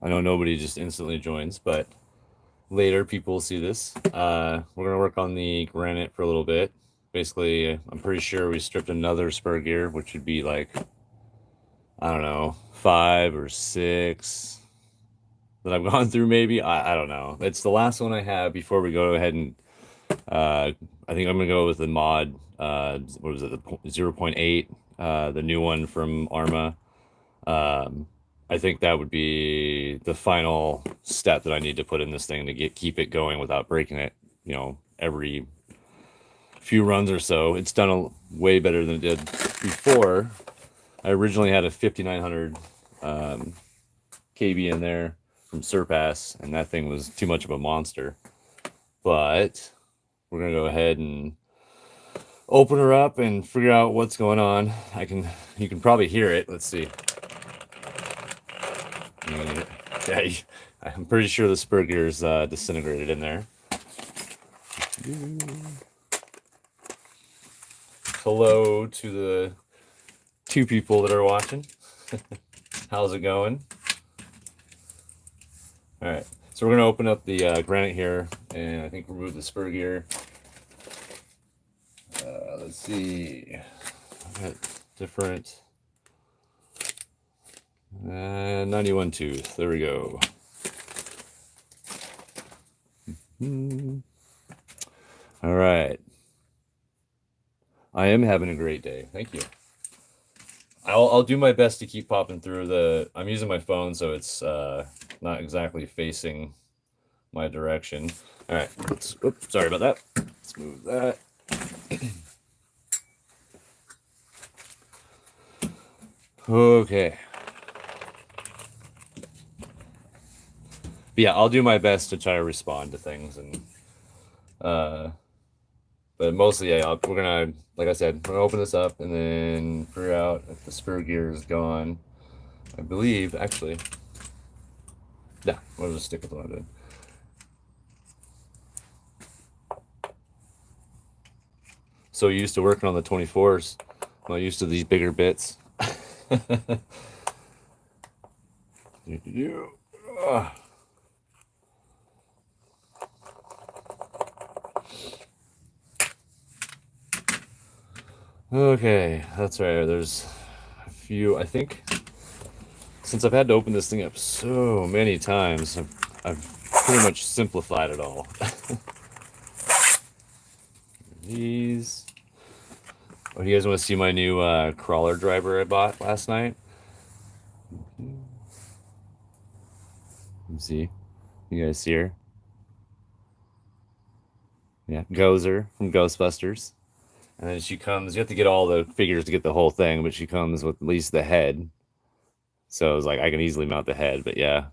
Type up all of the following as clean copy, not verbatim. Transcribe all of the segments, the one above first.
I know nobody just instantly joins, but later people will see this. We're gonna work on the granite for a little bit. Basically, I'm pretty sure we stripped another spur gear, which would be like, I don't know, 5 or 6 that I've gone through maybe. I don't know. It's the last one I have before we go ahead and I think I'm gonna go with the mod. What was it? The 0.8, the new one from Arma. Um, I think that would be the final step that I need to put in this thing to keep it going without breaking it. You know, every few runs or so. It's done way better than it did before. I originally had a 5900 KB in there from Surpass, and that thing was too much of a monster. But we're gonna go ahead and open her up and figure out what's going on. You can probably hear it. Let's see. Yeah, I'm pretty sure the spur gear is disintegrated in there. Hello to the 2 people that are watching. How's it going? All right, so we're gonna open up the granite here, and I think remove the spur gear. Let's see. I've got different 91 tooth. There we go. All right. I am having a great day. Thank you. I'll do my best to keep popping through the. I'm using my phone, so it's not exactly facing my direction. All right. Oops, sorry about that. Let's move that. Okay. But yeah, I'll do my best to try to respond to things, and but mostly, yeah, we're gonna, like I said, we're gonna open this up and then figure out if the spur gear is gone. I believe, actually, yeah, we'll just stick with what I did. So used to working on the 24s, I'm not used to these bigger bits. Okay, that's right. There's a few, I think, since I've had to open this thing up so many times, I've pretty much simplified it all. These. Oh, you guys want to see my new crawler driver I bought last night? Let me see. You guys see her? Yeah, Gozer from Ghostbusters. And then she comes, you have to get all the figures to get the whole thing, but she comes with at least the head. So it's like I can easily mount the head, but yeah,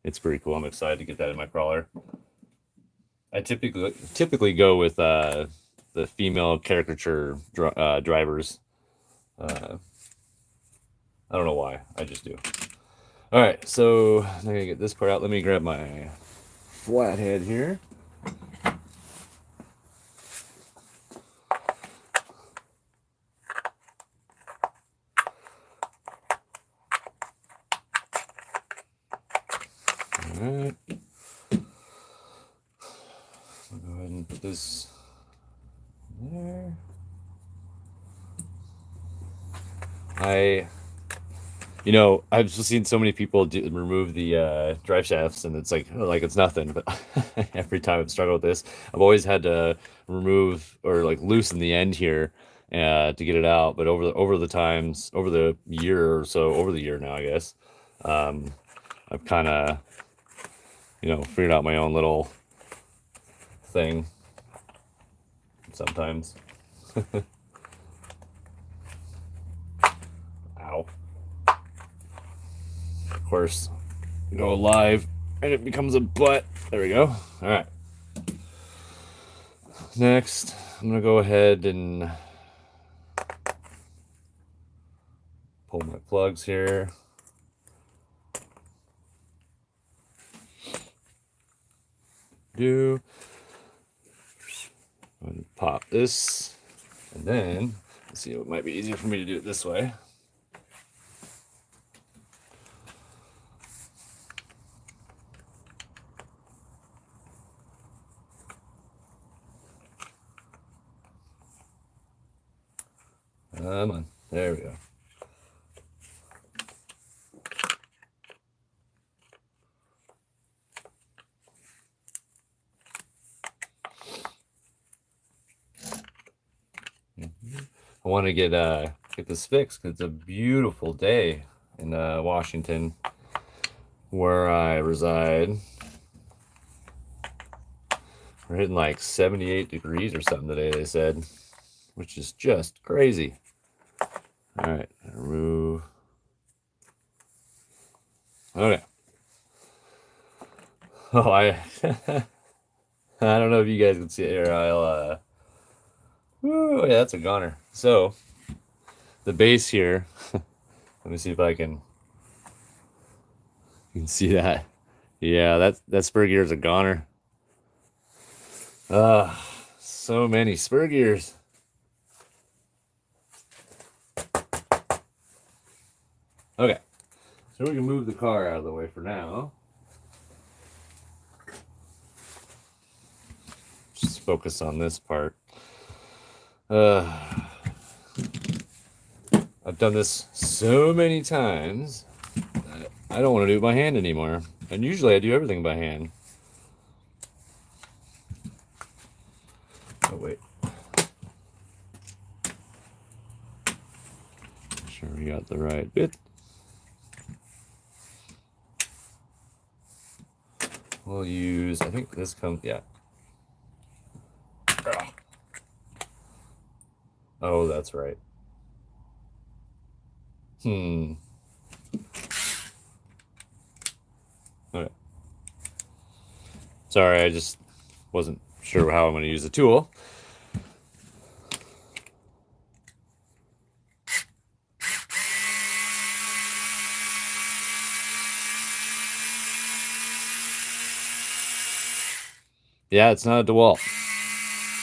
it's pretty cool. I'm excited to get that in my crawler. I typically go with the female caricature drivers. I don't know why. I just do. All right, so I'm gonna get this part out. Let me grab my flathead here. All right. I'll go ahead and put this there. I've just seen so many people remove the drive shafts, and it's like it's nothing. But every time I've struggled with this, I've always had to remove or like loosen the end here to get it out. But over the year or so, over the year now, I guess, I've kind of figured out my own little thing sometimes. Ow. Of course, go live and it becomes a butt. There we go. All right. Next, I'm gonna go ahead and pull my plugs here. I'm gonna pop this, and then let's see. It might be easier for me to do it this way. Come on. There we go. I want to get this fixed because it's a beautiful day in Washington, where I reside. We're hitting like 78 degrees or something today, they said, which is just crazy. All right, remove. Okay. Oh, I don't know if you guys can see it here. I'll oh yeah, that's a goner. So the base here, let me see if I can. You can see that. Yeah, that spur gear is a goner. So many spur gears. Okay, so we can move the car out of the way for now. Just focus on this part. I've done this so many times that I don't want to do it by hand anymore. And usually I do everything by hand. Oh, wait. Make sure we got the right bit. We'll use, I think this comes, yeah. Oh, that's right. Okay. Sorry, I just wasn't sure how I'm going to use the tool. Yeah, it's not a DeWalt.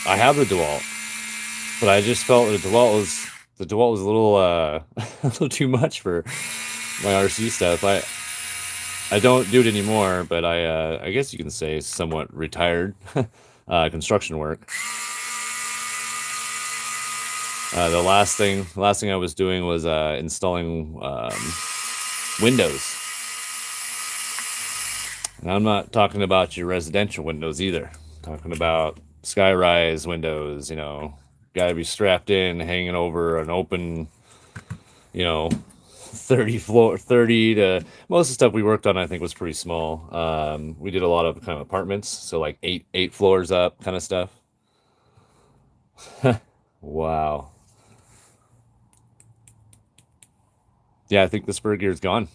I have the DeWalt, but I just felt the DeWalt was a little a little too much for my RC stuff. I don't do it anymore, but I guess you can say somewhat retired construction work. The last thing I was doing was installing windows. And I'm not talking about your residential windows either. I'm talking about skyrise windows, you know, got to be strapped in, hanging over an open, you know, 30 to most of the stuff we worked on, I think was pretty small. We did a lot of kind of apartments, so like eight floors up kind of stuff. Wow. Yeah, I think the spur gear's gone.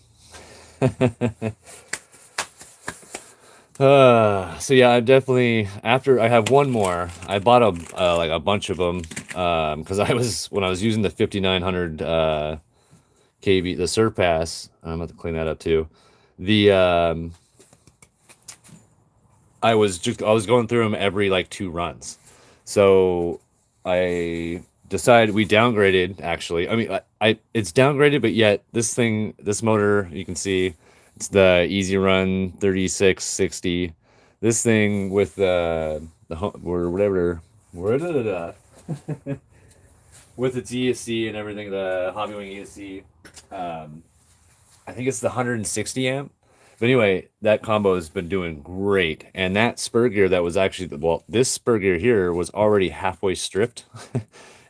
So yeah, I definitely, after I have one more, I bought like a bunch of them because when I was using the 5900 kV, the Surpass. I'm about to clean that up too. The I was going through them every like 2 runs, so I decided we downgraded. Actually, I mean, it's downgraded, but yet this motor, you can see it's the Easy Run 3660. This thing with or whatever, with its ESC and everything, the Hobbywing ESC. I think it's the 160 amp. But anyway, that combo has been doing great. And that spur gear that was actually, well, this spur gear here was already halfway stripped.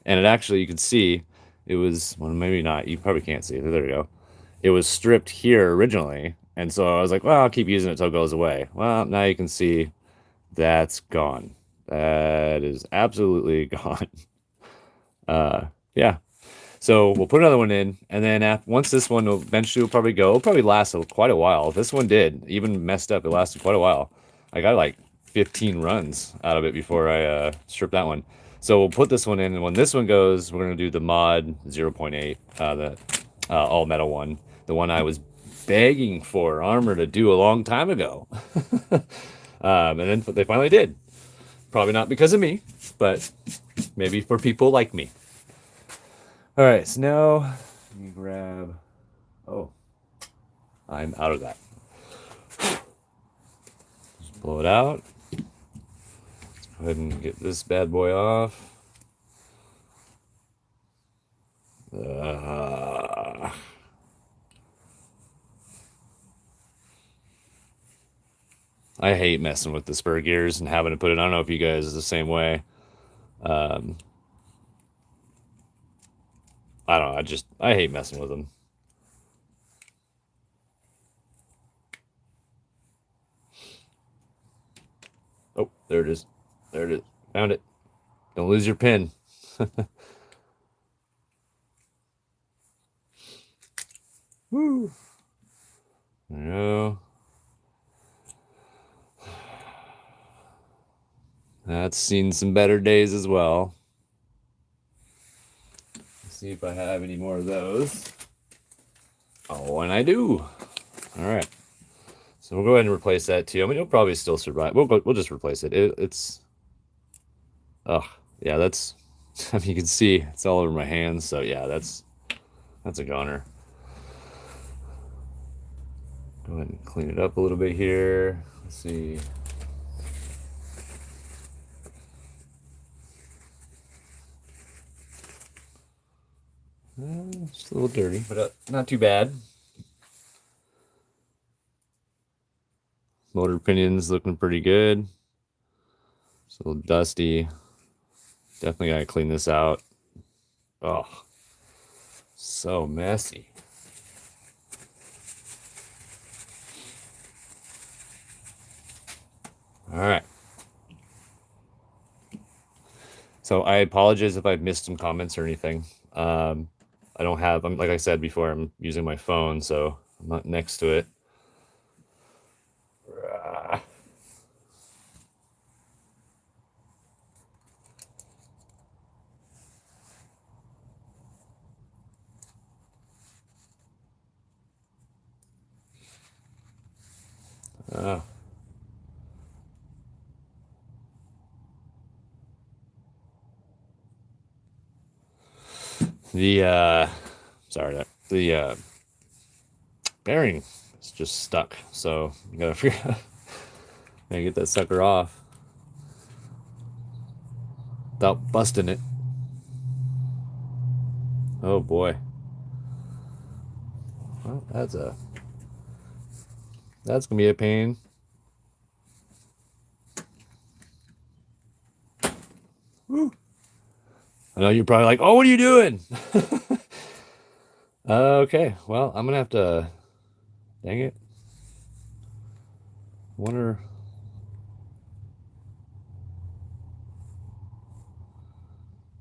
And it actually, you can see, it was, well, maybe not. You probably can't see it. There we go. It was stripped here originally. And so I was like, well, I'll keep using it till it goes away. Well, now you can see that's gone. That is absolutely gone. Yeah. So we'll put another one in, and then once this one eventually will probably go, it'll probably last quite a while. This one did, even messed up, it lasted quite a while. I got like 15 runs out of it before I stripped that one. So we'll put this one in, and when this one goes, we're going to do the mod 0.8, the all metal one, the one I was begging for Armor to do a long time ago. And then they finally did. Probably not because of me, but maybe for people like me. All right, so now let me grab. Oh, I'm out of that. Just blow it out. Let's go ahead and get this bad boy off. I hate messing with the spur gears and having to put it. I don't know if you guys is the same way. Um, I don't know. I hate messing with them. Oh, there it is. There it is. Found it. Don't lose your pin. Woo. No. That's seen some better days as well. Let's see if I have any more of those. Oh, and I do. All right. So we'll go ahead and replace that too. I mean, it'll probably still survive. We'll just replace it. It's oh yeah, that's I mean you can see it's all over my hands. So yeah, that's a goner. Go ahead and clean it up a little bit here. Let's see. Just a little dirty, but not too bad. Motor pinion's looking pretty good. It's a little dusty. Definitely gotta clean this out. Oh, so messy. All right. So I apologize if I've missed some comments or anything. I don't have, like I said before, I'm using my phone, so I'm not next to it. Uh, the sorry, the bearing is just stuck, so you gotta figure out gotta get that sucker off without busting it. Oh boy. Well, that's gonna be a pain. Woo. I know you're probably like, oh, what are you doing? Okay, well, I'm gonna have to. Dang it. Wonder.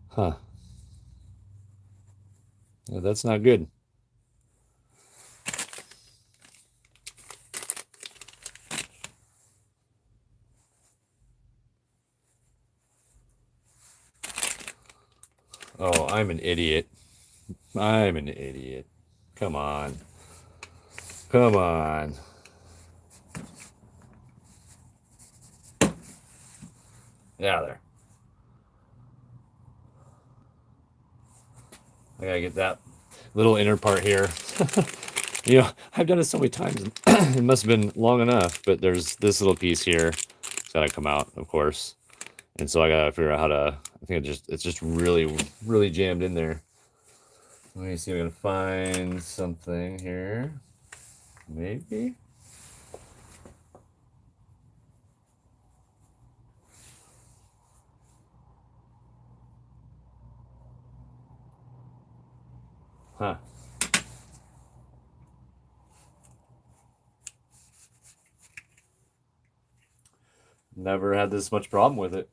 Huh. Yeah, that's not good. Oh, I'm an idiot. I'm an idiot. Come on. Come on. Yeah, there. I gotta get that little inner part here. You know, I've done it so many times. It must have been long enough, but there's this little piece here. It's gotta come out, of course. And so I gotta figure out how to. I think it's just really, really jammed in there. Let me see if I can find something here. Maybe. Huh. Never had this much problem with it.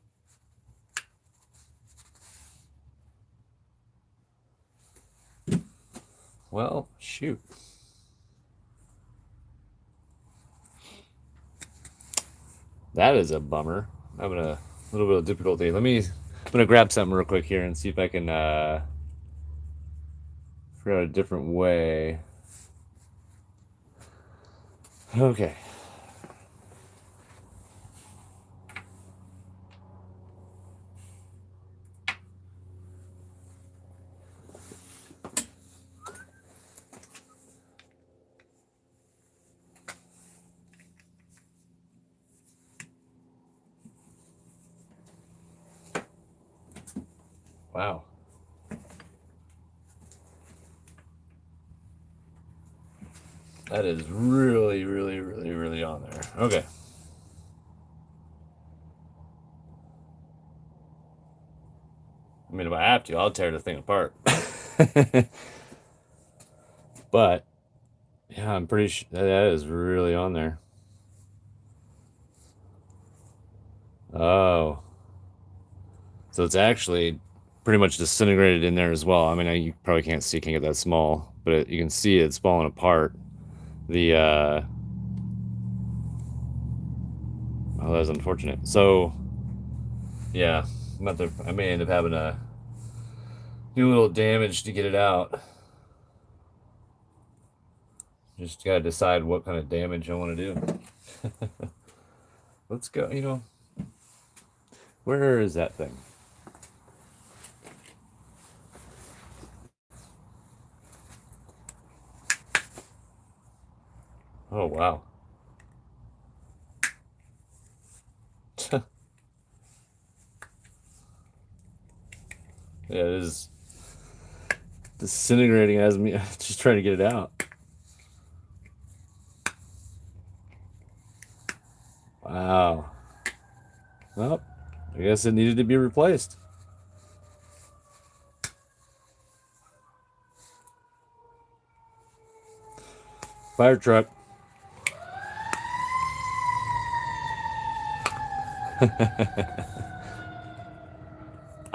Well, shoot. That is a bummer. I'm having a little bit of difficulty. I'm gonna grab something real quick here and see if I can figure out a different way. Okay. Wow. That is really, really, really, really on there. Okay. I mean, if I have to, I'll tear the thing apart. But yeah, I'm pretty sure that is really on there. Oh, so it's actually pretty much disintegrated in there as well. I mean, you probably can't see, can't get that small, but you can see it's falling apart. The oh, that was unfortunate. So yeah, I may end up having to do a little damage to get it out. Just gotta decide what kind of damage I want to do. Let's go. Where is that thing? Oh wow. Yeah, it is disintegrating as me. Just trying to get it out. Wow. Well, I guess it needed to be replaced. Fire truck.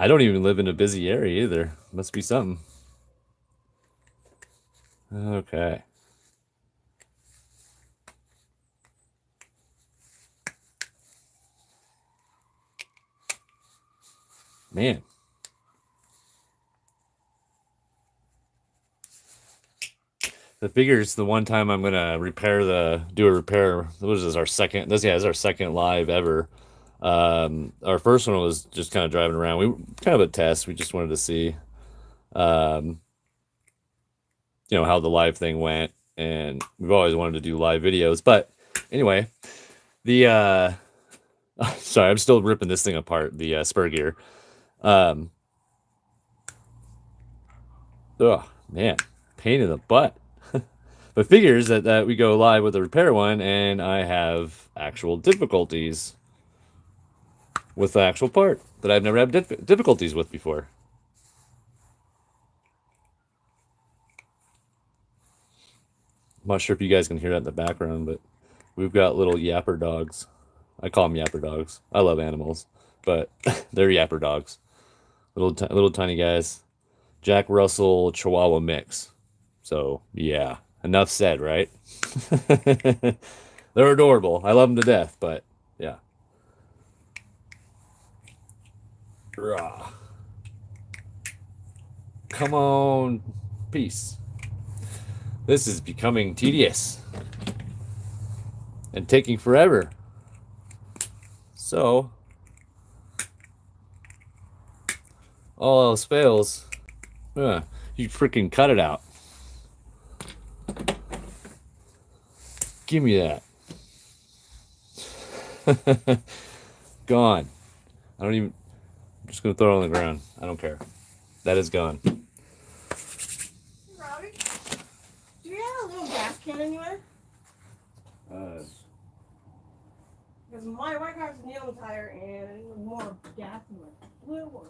I don't even live in a busy area either. Must be something. Okay. Man. The figures the one time I'm gonna do a repair. What is this? Our second. This is our second live ever. Our first one was just kind of driving around. We kind of a test. We just wanted to see, um, how the live thing went, and we've always wanted to do live videos. But anyway, the sorry, I'm still ripping this thing apart. The spur gear. Um, oh man, pain in the butt. But figures that we go live with the repair one, and I have actual difficulties with the actual part that I've never had difficulties with before. I'm not sure if you guys can hear that in the background, but we've got little yapper dogs. I call them yapper dogs. I love animals, but they're yapper dogs. Little tiny guys. Jack Russell Chihuahua mix. So yeah, enough said, right? They're adorable. I love them to death, but yeah. Rah. Come on, peace. This is becoming tedious and taking forever. So, all else fails, you freaking cut it out. Give me that. Gone. I'm just gonna throw it on the ground. I don't care. That is gone. Robbie, do you have a little gas can anywhere? Because my white car's a needle tire and it was more gas in my blue one.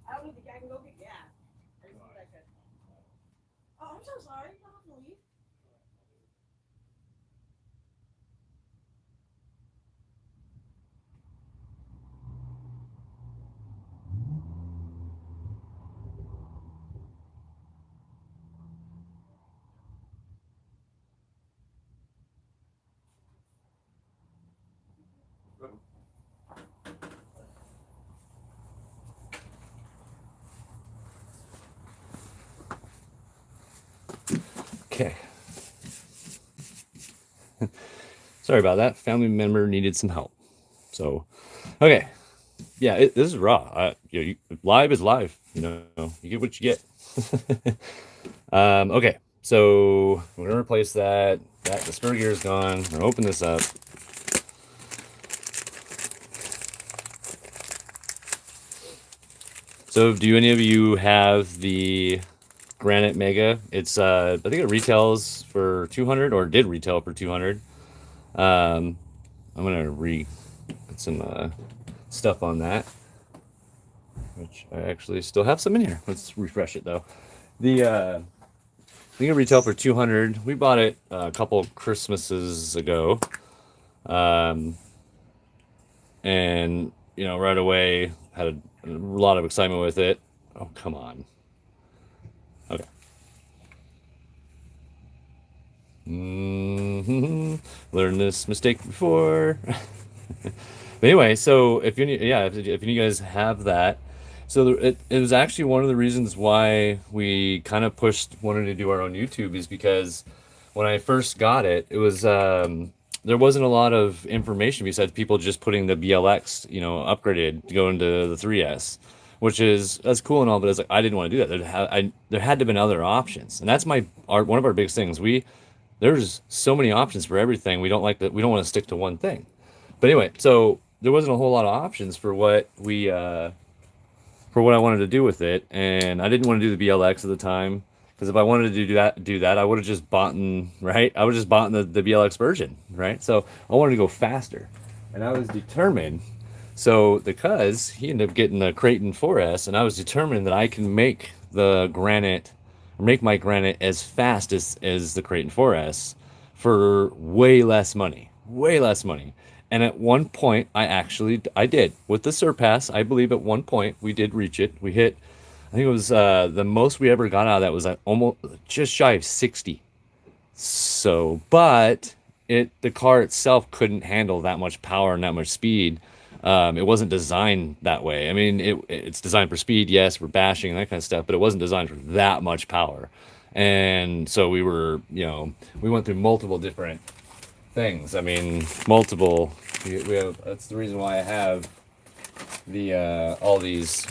I don't think I can go get gas. Oh, I'm so sorry. You don't have to leave. Okay. Sorry about that. Family member needed some help. So, okay. Yeah, this is raw. Live is live. You get what you get. Okay. So we're gonna replace that. The spur gear is gone. I'm gonna open this up. So, do any of you have the Granite Mega? It's I think it retails for 200, or did retail for 200. I'm gonna put some stuff on that. which I actually still have some in here. Let's refresh it though. The I think it retailed for 200. We bought it a couple Christmases ago, and right away had a lot of excitement with it. Oh, come on. Okay. Learned this mistake before. But anyway, so if you guys have that, so it was actually one of the reasons why we kind of pushed wanted to do our own YouTube is because when I first got it, it was there wasn't a lot of information besides people just putting the BLX, upgraded to go into the 3S, which is that's cool and all, but it's like I didn't want to do that. There had to have been other options, and that's one of our biggest things. There's so many options for everything. We don't like that. We don't want to stick to one thing. But anyway, so there wasn't a whole lot of options for what for what I wanted to do with it, and I didn't want to do the BLX at the time because if I wanted to do that, I would have just bought right. I would have just bought the BLX version, right? So I wanted to go faster, and I was determined. So the cuz he ended up getting the Creighton 4S, and I was determined that I can make my Granite as fast as the Creighton 4S for way less money, way less money. And at one point, I did with the Surpass. I believe at one point we did reach it. We hit, I think it was the most we ever got out of that was almost just shy of 60. So, but the car itself couldn't handle that much power and that much speed. It wasn't designed that way. I mean, it's designed for speed, yes, for bashing and that kind of stuff, but it wasn't designed for that much power. And so we went through multiple different things. I mean, multiple. We have. That's the reason why I have the all these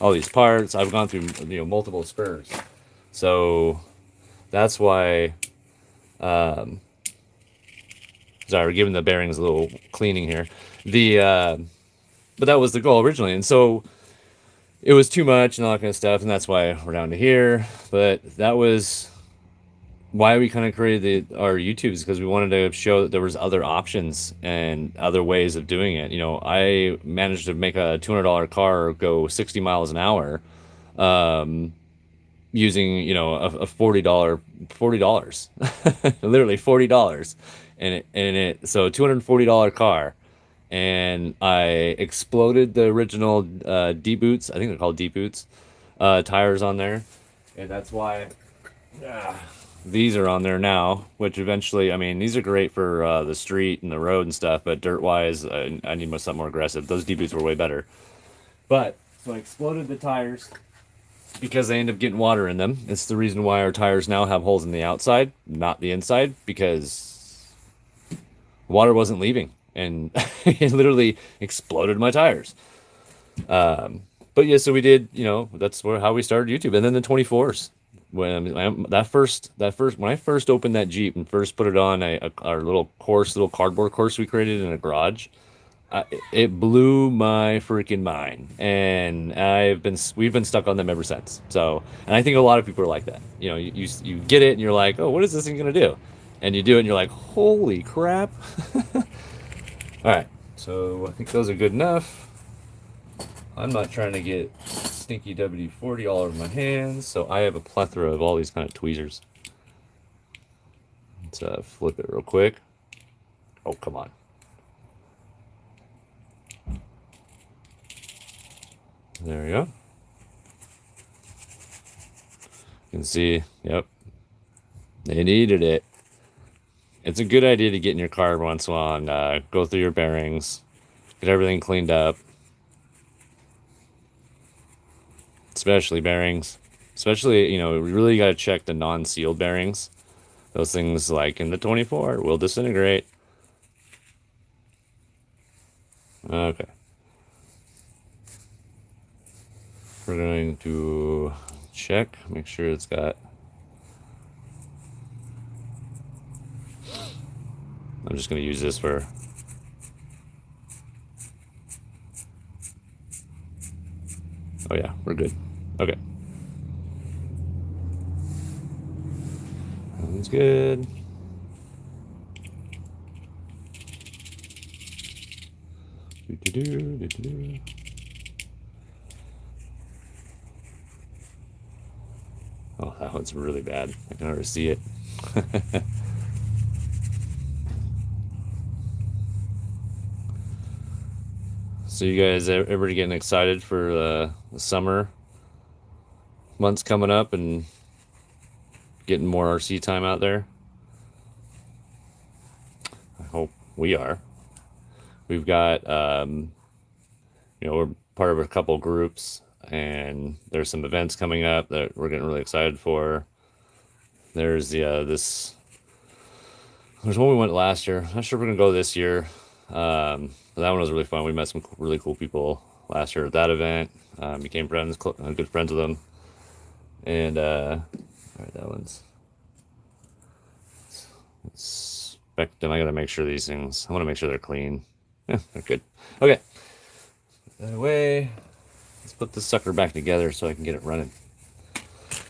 all these parts. I've gone through multiple spurs, so that's why. Sorry, we're giving the bearings a little cleaning here. But that was the goal originally, and so it was too much and all that kind of stuff, and that's why we're down to here. But that was why we kind of created our YouTubes because we wanted to show that there was other options and other ways of doing it. I managed to make a $200 car go 60 miles an hour, using a $40, literally $40, and it so $240 car, and I exploded the original deep boots. I think they're called deep boots tires on there, and that's why. These are on there now, which eventually, I mean, these are great for the street and the road and stuff, but dirt-wise, I need something more aggressive. Those D-boots were way better. But, so I exploded the tires because they end up getting water in them. It's the reason why our tires now have holes in the outside, not the inside, because water wasn't leaving, and it literally exploded my tires. But yeah, so we did, that's how we started YouTube. And then the 24s. When when I first opened that Jeep and first put it on our little cardboard course we created in a garage, it blew my freaking mind, and we've been stuck on them ever since. So, and I think a lot of people are like that. You get it and you're like, oh, what is this thing gonna do? And you do it and you're like, holy crap! All right, so I think those are good enough. I'm not trying to get stinky WD-40 all over my hands, so I have a plethora of all these kind of tweezers. Let's flip it real quick. Oh, come on. There we go. You can see, yep, they needed it. It's a good idea to get in your car every once in a while and go through your bearings, get everything cleaned up. Especially bearings. Especially, we really got to check the non-sealed bearings. Those things, like in the 24, will disintegrate. Okay. We're going to check, make sure it's got... I'm just going to use this for... Oh yeah, we're good. Okay. Sounds good. that one's really bad. I can already see it. So you guys, everybody getting excited for the summer months coming up and getting more RC time out there? I hope we are. We've got, we're part of a couple groups, and there's some events coming up that we're getting really excited for. There's there's one we went last year. I'm not sure if we're gonna go this year. But that one was really fun. We met some really cool people last year at that event. Became friends, good friends with them. And all right, that one's. Inspect them. I gotta make sure these things. I want to make sure they're clean. Yeah, they're good. Okay. That away. Let's put this sucker back together so I can get it running.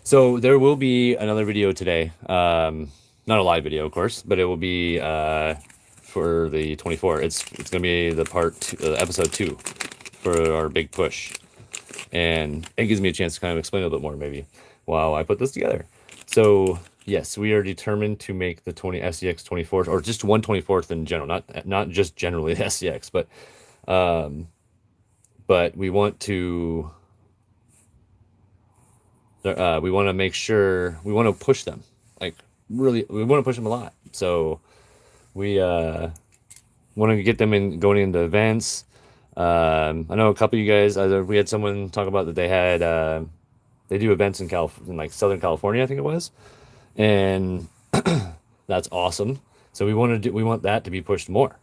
So there will be another video today. Not a live video, of course, but it will be for the 24. It's gonna be the episode 2 for our big push, and it gives me a chance to kind of explain a little bit more maybe while I put this together. So yes, we are determined to make the SCX 24th, or just 1/24th in general, not just generally the SCX, but we want to. We want to make sure we want to push them, like really, we want to push them a lot. So we want to get them in going into events. I know a couple of you guys. We had someone talk about that they do events in like Southern California, I think it was, and that's awesome. So we want that to be pushed more.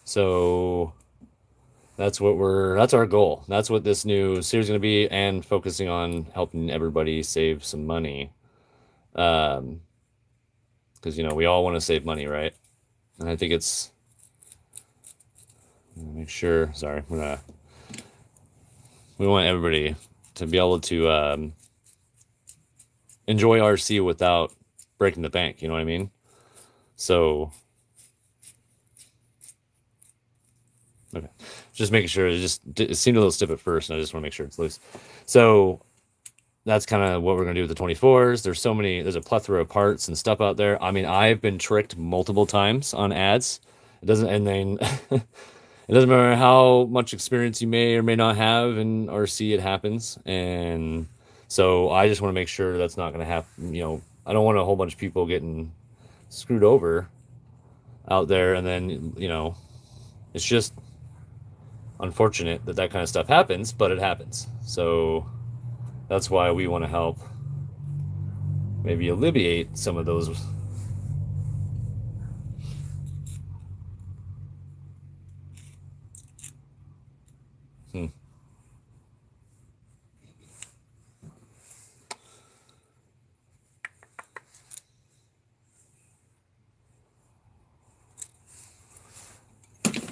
So that's our goal. That's what this new series is going to be, and focusing on helping everybody save some money. Because we all want to save money, right? And I think it's make sure. Sorry, we want everybody to be able to enjoy RC without breaking the bank. You know what I mean? So okay, just making sure. It seemed a little stiff at first, and I just want to make sure it's loose. So that's kind of what we're gonna do with the 24s. There's a plethora of parts and stuff out there. I mean, I've been tricked multiple times on ads. It doesn't matter how much experience you may or may not have in RC, it happens. And so I just want to make sure that's not going to happen. I don't want a whole bunch of people getting screwed over out there. And then, it's just unfortunate that kind of stuff happens, but it happens. So that's why we want to help maybe alleviate some of those.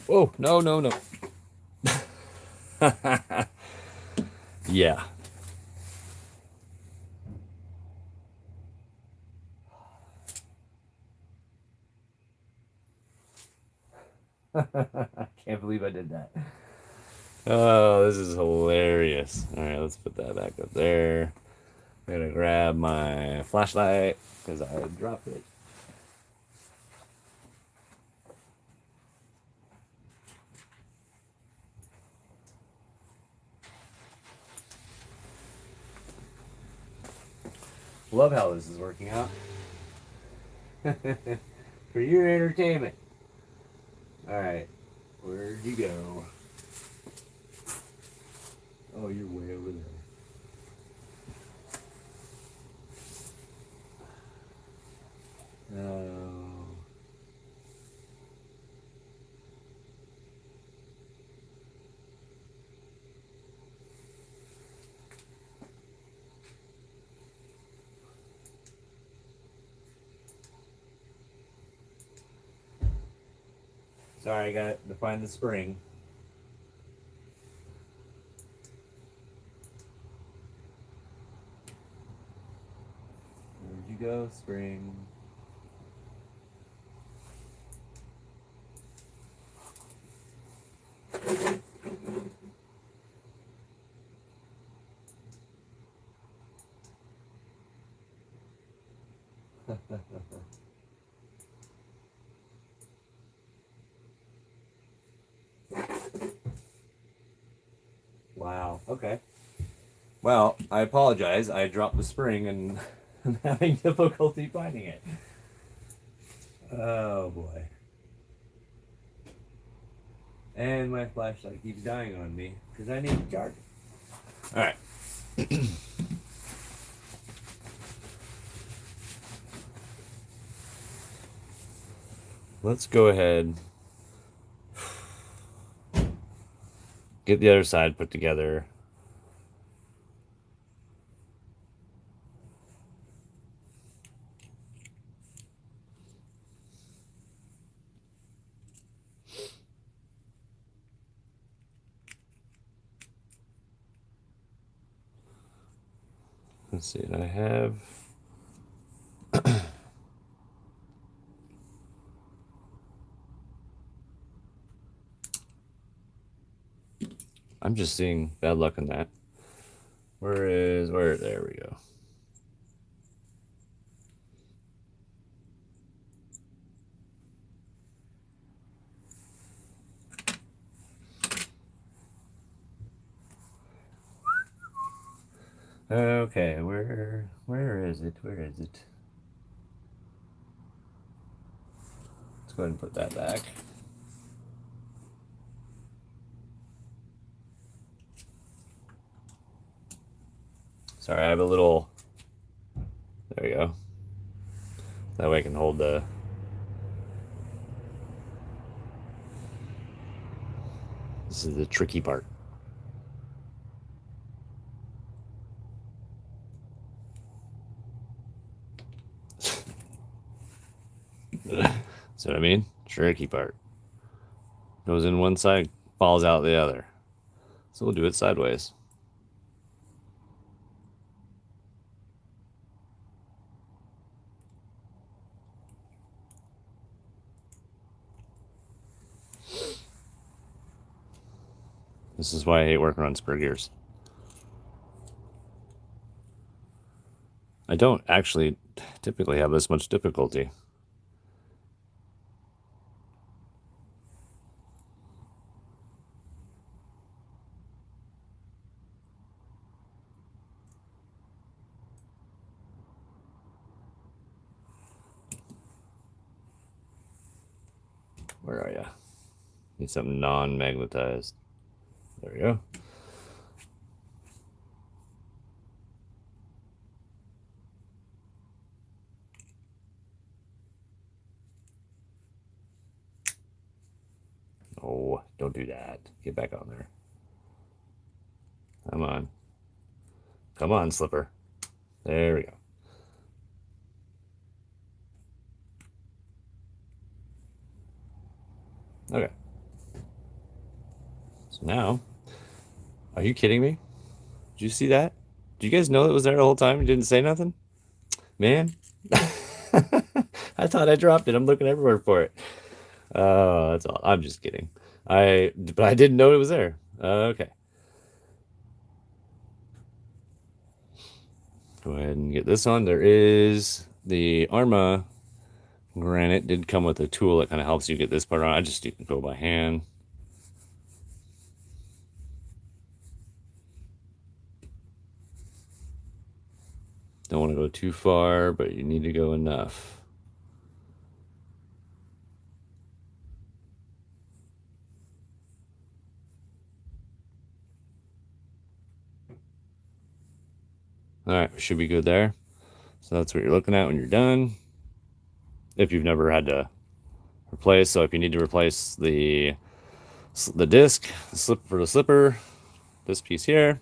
Whoa, no. Yeah. I can't believe I did that. Oh, this is hilarious. All right, let's put that back up there. I'm gonna grab my flashlight because I dropped it. Love how this is working out. For your entertainment. Alright, where'd you go? Oh, you're way over there. No. Sorry, I got to find the spring. Where'd you go, spring? Wow. Okay. Well, I apologize. I dropped the spring and I'm having difficulty finding it. Oh boy. And my flashlight keeps dying on me because I need to charge it. All right. Let's go ahead. Get the other side put together. Let's see, and I have I'm just seeing bad luck in that. Where there we go. Okay, where is it? Where is it? Let's go ahead and put that back. Sorry, I have a little. There we go. That way I can hold the. This is the tricky part. See what I mean? Tricky part. Goes in one side, falls out the other. So we'll do it sideways. This is why I hate working on spur gears. I don't actually typically have this much difficulty. Where are you? Need something non-magnetized. There we go. Oh, don't do that. Get back on there. Come on. Come on, slipper. There we go. Okay. So now, are you kidding me? Did you see that? Did you guys know it was there the whole time and didn't say nothing? Man. I thought I dropped it. I'm looking everywhere for it. Oh, that's all. I'm just kidding. But I didn't know it was there. Okay. Go ahead and get this on. There is the Arma granite did come with a tool that kind of helps you get this part on. I just go by hand. Don't want to go too far, but you need to go enough. All right, we should be good there. So that's what you're looking at when you're done. If you've never had to replace, so if you need to replace the disc for the slipper, this piece here,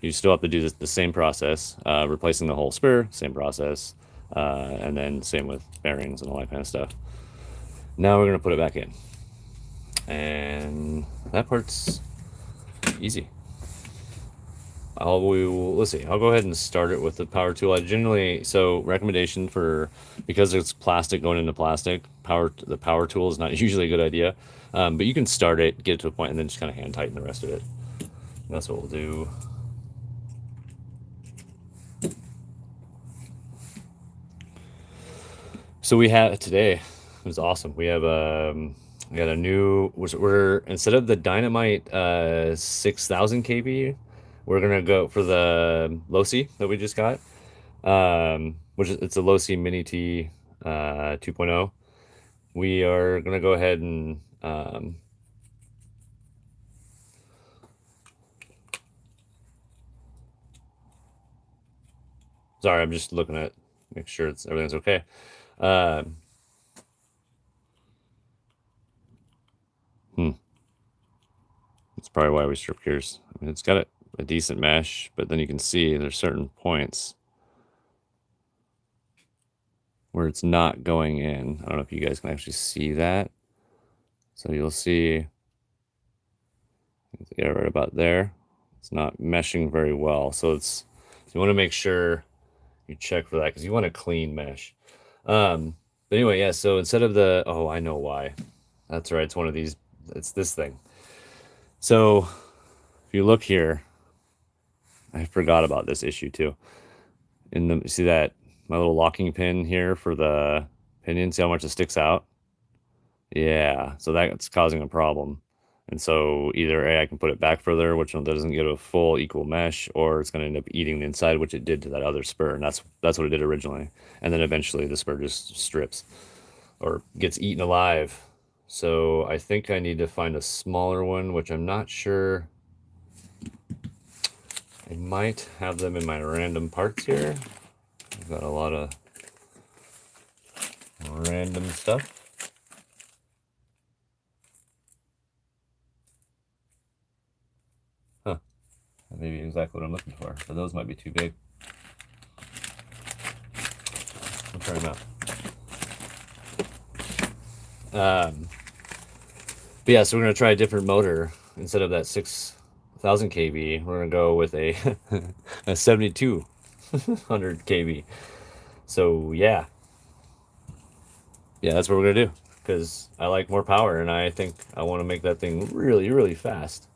you still have to do the same process, replacing the whole spur, same process, and then same with bearings and all that kind of stuff. Now we're gonna put it back in, and that part's easy. Let's see. I'll go ahead and start it with the power tool. I generally, so recommendation for, because it's plastic going into plastic, the power tool is not usually a good idea. But you can start it, get it to a point, and then just kind of hand tighten the rest of it. And that's what we'll do. So we had today, it was awesome. We got a new, we're instead of the Dynamite 6000 kb, we're gonna go for the Losi that we just got. Which is it's a Losi Mini T 2.0. We are gonna go ahead and sorry, I'm just looking at make sure everything's okay. That's probably why we strip gears. I mean, it's got a decent mesh, but then you can see there's certain points where it's not going in. I don't know if you guys can actually see that. So you'll see, yeah, right about there. It's not meshing very well. So you want to make sure you check for that because you want a clean mesh. But anyway, yeah. So instead of oh, I know why. That's right. It's one of these. It's this thing. So if you look here, I forgot about this issue too. See that my little locking pin here for the pinion? See how much it sticks out? Yeah, so that's causing a problem. And so either A, I can put it back further, which doesn't get a full equal mesh, or it's going to end up eating the inside, which it did to that other spur. And that's what it did originally. And then eventually the spur just strips or gets eaten alive. So I think I need to find a smaller one, which I'm not sure. I might have them in my random parts here. I've got a lot of random stuff. Huh. That may be exactly what I'm looking for, but those might be too big. I'll try them out. But yeah, so we're going to try a different motor. Instead of that 6,000 kV, we're going to go with a, a 7,200 kV. So yeah. Yeah, that's what we're going to do. Because I like more power, and I think I want to make that thing really, really fast.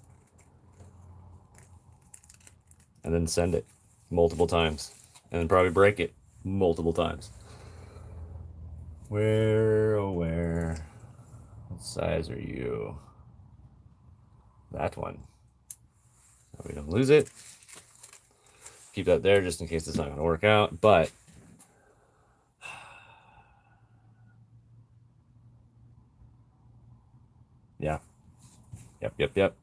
And then send it multiple times. And then probably break it multiple times. Where, oh where? What size are you? That one. So we don't lose it. Keep that there just in case it's not going to work out. But yeah. Yep.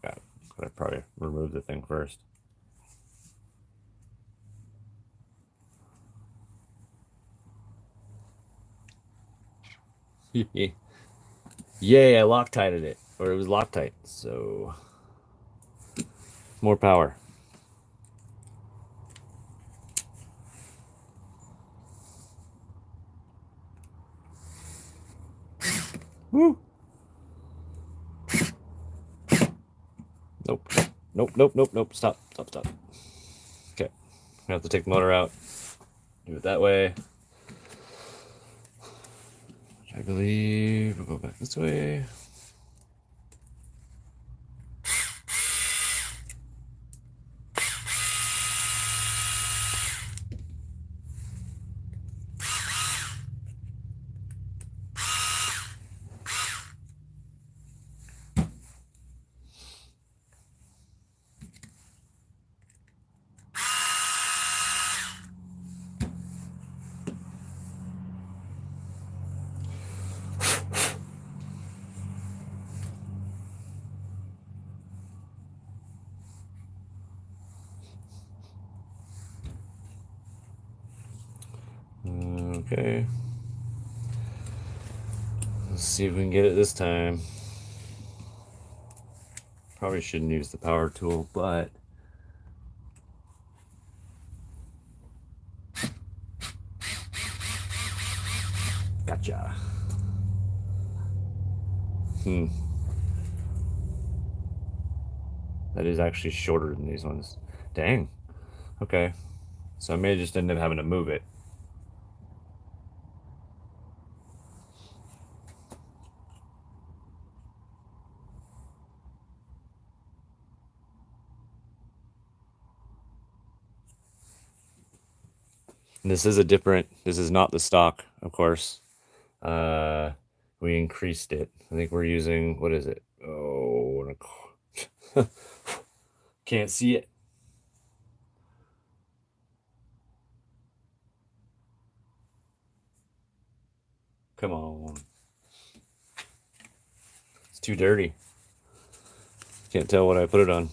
Forgot. Could I probably remove the thing first? Yay, I Loctited it. Or it was Loctite. So more power. Woo! Nope. Stop. Okay. I have to take the motor out. Do it that way. I believe we'll go back this way. Okay. Let's see if we can get it this time. Probably shouldn't use the power tool, but gotcha. That is actually shorter than these ones. Dang. Okay. So I may just end up having to move it. And this is a different, this is not the stock, of course. We increased it. I think we're using, what is it? Oh, can't see it. Come on. It's too dirty. Can't tell what I put it on.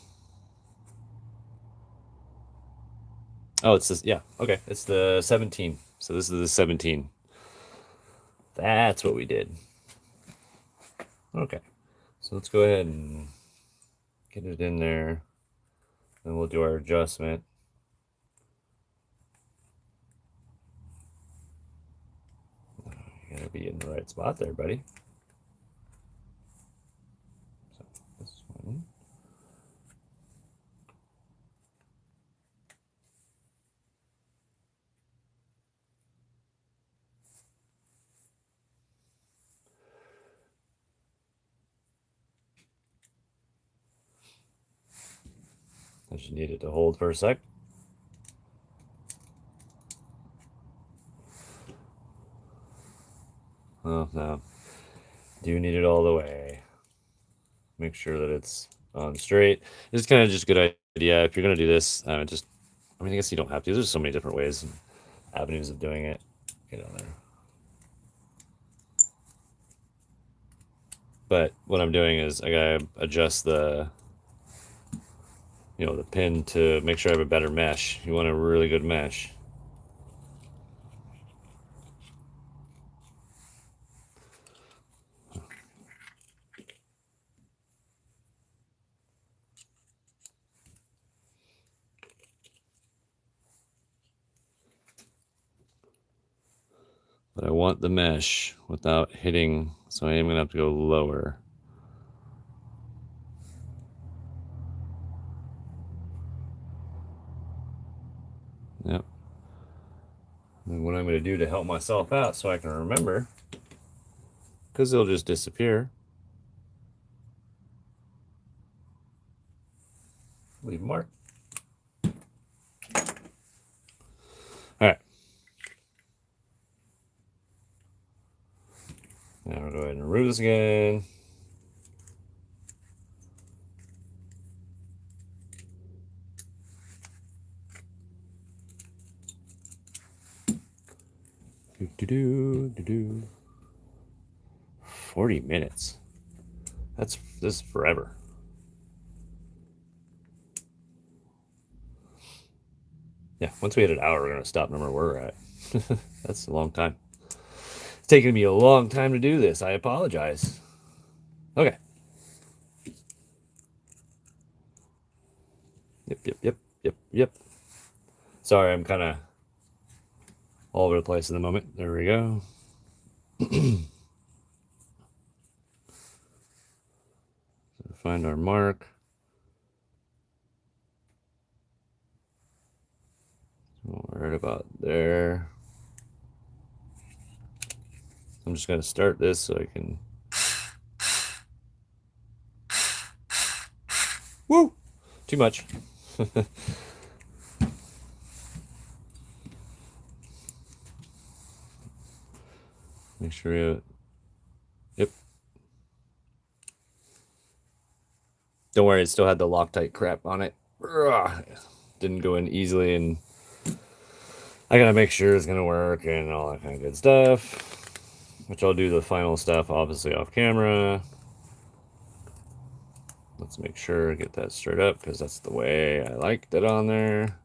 Oh, it's this. Yeah. Okay. It's the 17. So this is the 17. That's what we did. Okay. So let's go ahead and get it in there. Then we'll do our adjustment. You gotta be in the right spot there, buddy. So this one. I just need it to hold for a sec. Oh, no. Do need it all the way. Make sure that it's on straight. It's kind of just a good idea. If you're going to do this, I mean, I guess you don't have to. There's so many different ways and avenues of doing it. Get on there. But what I'm doing is I gotta adjust the, the pin to make sure I have a better mesh. You want a really good mesh. But I want the mesh without hitting, so I am gonna have to go lower. Yep. And what I'm gonna do to help myself out so I can remember, because they'll just disappear. Leave a mark. All right. Now we'll go ahead and remove this again. Do. 40 minutes. This is forever. Yeah, once we hit an hour, we're gonna stop no matter where we're at. That's a long time. It's taken me a long time to do this. I apologize. Okay. Yep. Sorry, I'm kind of all over the place in the moment. There we go. Find our mark. Right about there. I'm just going to start this so I can... Woo! Too much. Make sure you... Yep. Don't worry, it still had the Loctite crap on it. Ugh. Didn't go in easily, and I gotta make sure it's gonna work and all that kind of good stuff. Which I'll do the final stuff, obviously, off camera. Let's make sure, get that straight up, because that's the way I liked it on there.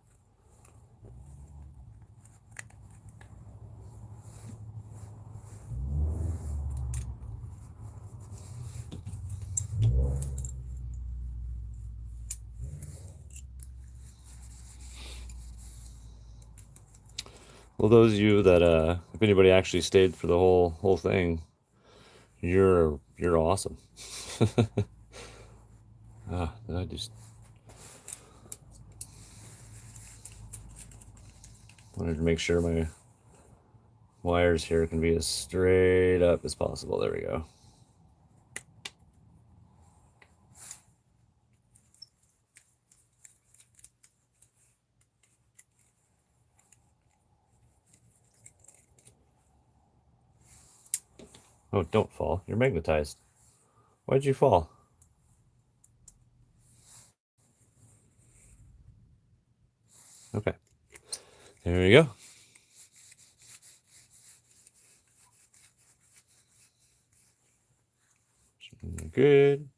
Well, those of you that, if anybody actually stayed for the whole thing, you're awesome. I just wanted to make sure my wires here can be as straight up as possible. There we go. Oh, don't fall. You're magnetized. Why'd you fall? Okay. There we go. Good.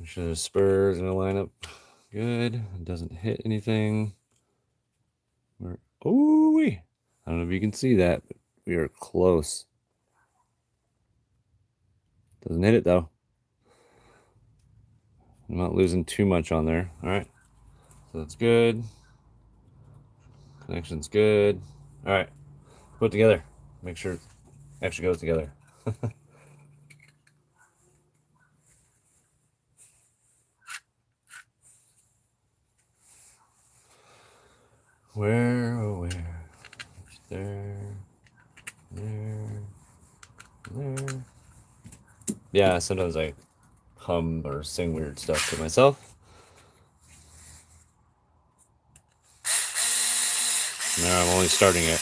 Make sure the spur is going to line up good. It doesn't hit anything. Ooh, I don't know if you can see that, but we are close. Doesn't hit it though. I'm not losing too much on there. All right. So that's good. Connection's good. All right. Put it together. Make sure it actually goes together. Where, oh, where? There. There. There. Yeah, sometimes I hum or sing weird stuff to myself. Now I'm only starting it.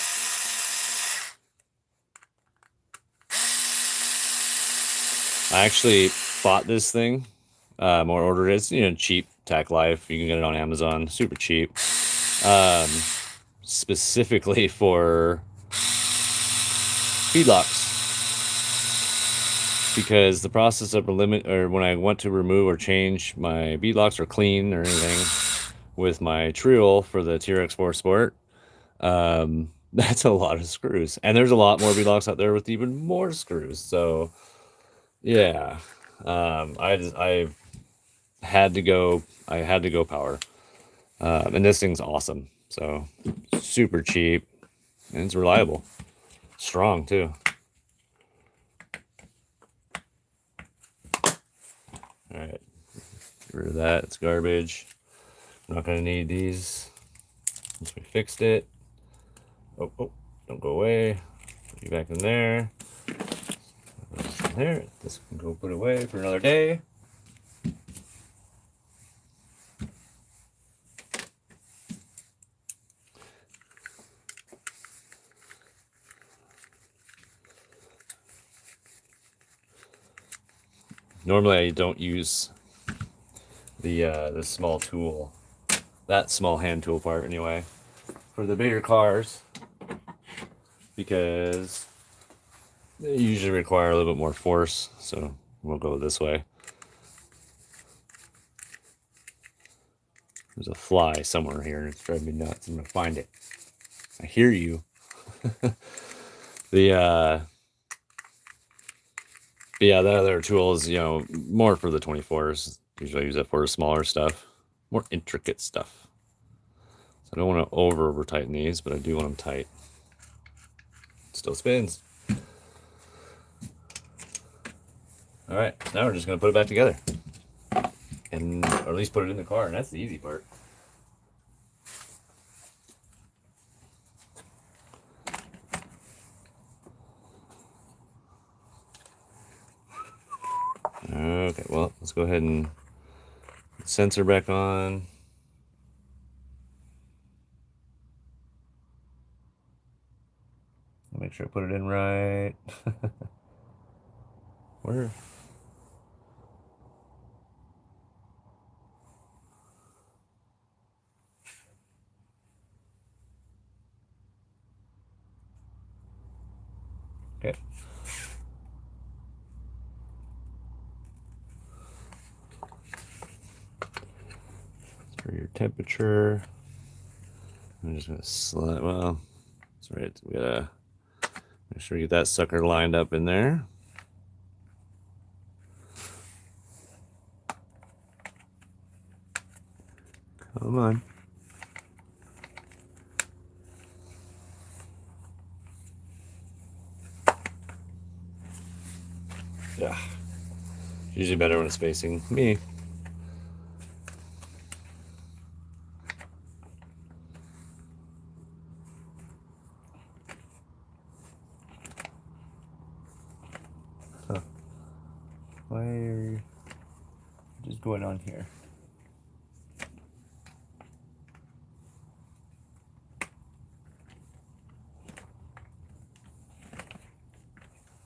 I actually bought this thing, or ordered it. It's, cheap Tack Life. You can get it on Amazon, super cheap. Specifically for feedlocks, because the process of when I want to remove or change my beadlocks or clean or anything with my Triol for the T.C.RC Sport, that's a lot of screws, and there's a lot more beadlocks out there with even more screws. So yeah, I had to go power, and this thing's awesome. So super cheap, and it's reliable, strong too. All right, get rid of that. It's garbage. I'm not gonna need these once we fixed it. Oh, don't go away. Put you back in there. There. This can go put away for another day. Normally I don't use the small tool, that small hand tool part anyway, for the bigger cars, because they usually require a little bit more force. So we'll go this way. There's a fly somewhere here and it's driving me nuts. I'm gonna find it. I hear you. Yeah, that other tool is, more for the 24s. Usually I use it for smaller stuff, more intricate stuff. So I don't want to over tighten these, but I do want them tight. Still spins. All right, now we're just gonna put it back together, or at least put it in the car, and that's the easy part. Okay, well, let's go ahead and put the sensor back on. Make sure I put it in right. Where? Okay. For your temperature, I'm just gonna slide. Well, that's right. We gotta make sure you get that sucker lined up in there. Come on. Yeah. Usually better when it's facing me. Huh. Why are you just going on here?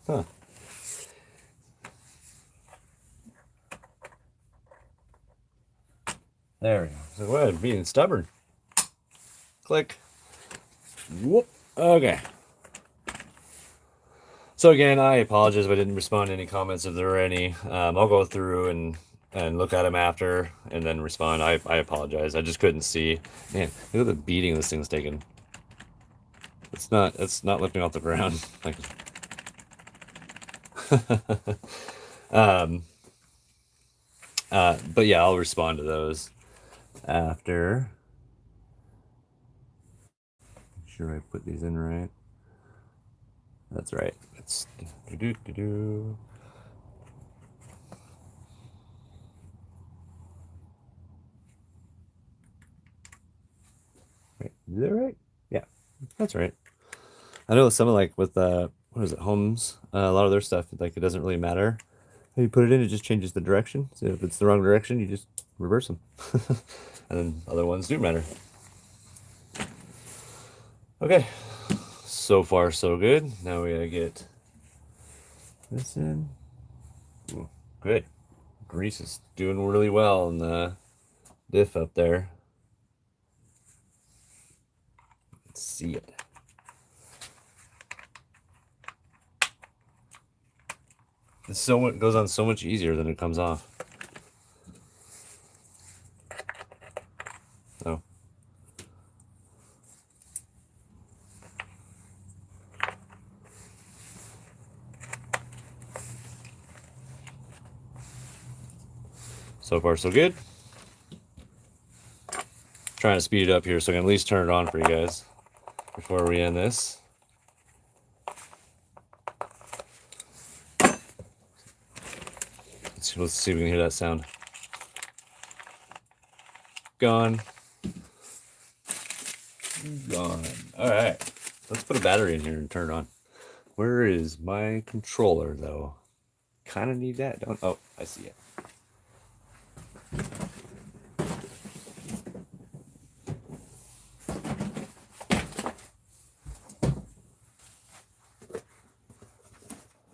Huh. There we go. So go ahead, being stubborn. Click. Whoop. Okay. So again, I apologize if I didn't respond to any comments if there were any. I'll go through and look at them after and then respond. I apologize. I just couldn't see. Man, look at the beating this thing's taken. It's not lifting off the ground. Like, but yeah, I'll respond to those after. Make sure I put these in right. That's right. It's do. Right. Is that right? Yeah, that's right. I know some of like with what is it, Homes, a lot of their stuff, like it doesn't really matter how you put it in, it just changes the direction. So if it's the wrong direction, you just reverse them. And then other ones do matter. Okay, so far so good. Now we gotta get this in. Ooh, good. Grease is doing really well in the diff up there. Let's see it. It goes on so much easier than it comes off. Oh. So far so good. Trying to speed it up here so I can at least turn it on for you guys before we end this. Let's see if we can hear that sound. Gone. Gone. All right. Let's put a battery in here and turn it on. Where is my controller, though? Kind of need that, don't? Oh, I see it.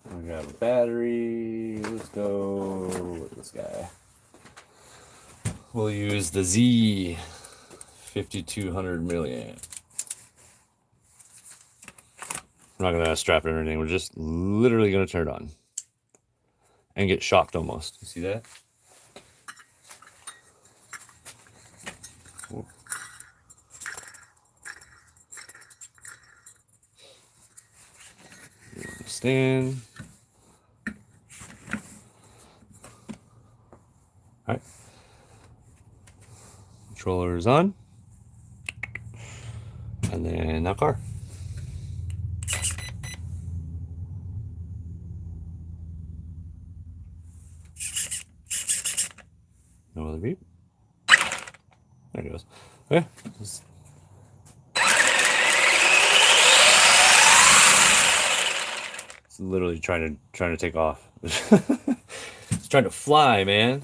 I'll grab a battery. Let's go with this guy. We'll use the Z 5200 milliamp. We're not gonna strap it or anything. We're just literally gonna turn it on and get shocked almost. You see that? Stand. All right. Controller is on. And then now car. No other beep. There it goes. Okay. It's literally trying to take off. It's trying to fly, man.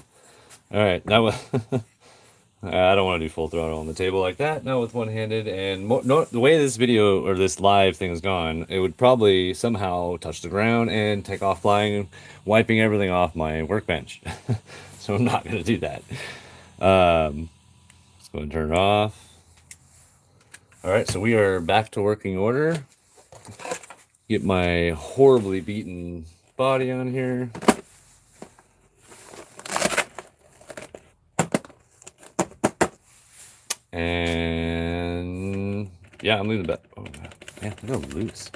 All right, now I don't want to do full throttle on the table like that. Now with one-handed and the way this video or this live thing is gone, it would probably somehow touch the ground and take off flying, wiping everything off my workbench. So I'm not going to do that. Let's go and turn it off. All right, so we are back to working order. Get my horribly beaten body on here. And yeah, I'm leaving the bet. Oh, man, they're loose.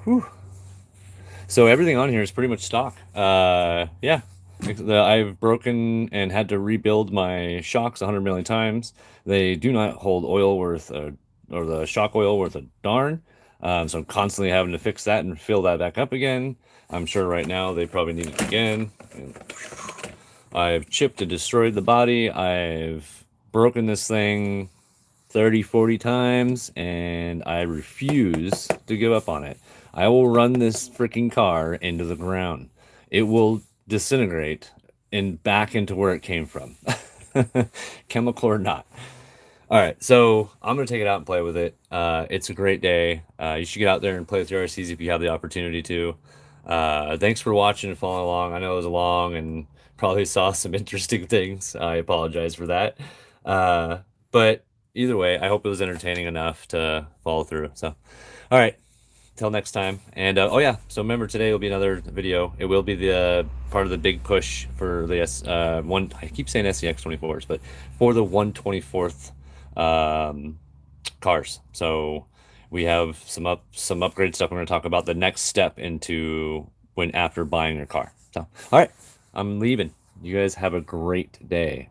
Whew. So everything on here is pretty much stock. Yeah, I've broken and had to rebuild my shocks 100 million times. They do not hold oil worth, or the shock oil worth a darn. So I'm constantly having to fix that and fill that back up again. I'm sure right now they probably need it again. I've chipped and destroyed the body. I've broken this thing 30, 40 times, and I refuse to give up on it. I will run this freaking car into the ground. It will disintegrate and back into where it came from, chemical or not. All right, so I'm gonna take it out and play with it. It's a great day. You should get out there and play with your RCs if you have the opportunity to. Thanks for watching and following along. I know it was a long and probably saw some interesting things. I apologize for that. But either way, I hope it was entertaining enough to follow through. So, all right. Till next time. And oh yeah, so remember today will be another video. It will be the part of the big push for the one. I keep saying SCX 24s, but for the 124th cars. So we have some upgrade stuff. We're going to talk about the next step into when after buying your car. So all right, I'm leaving. You guys have a great day.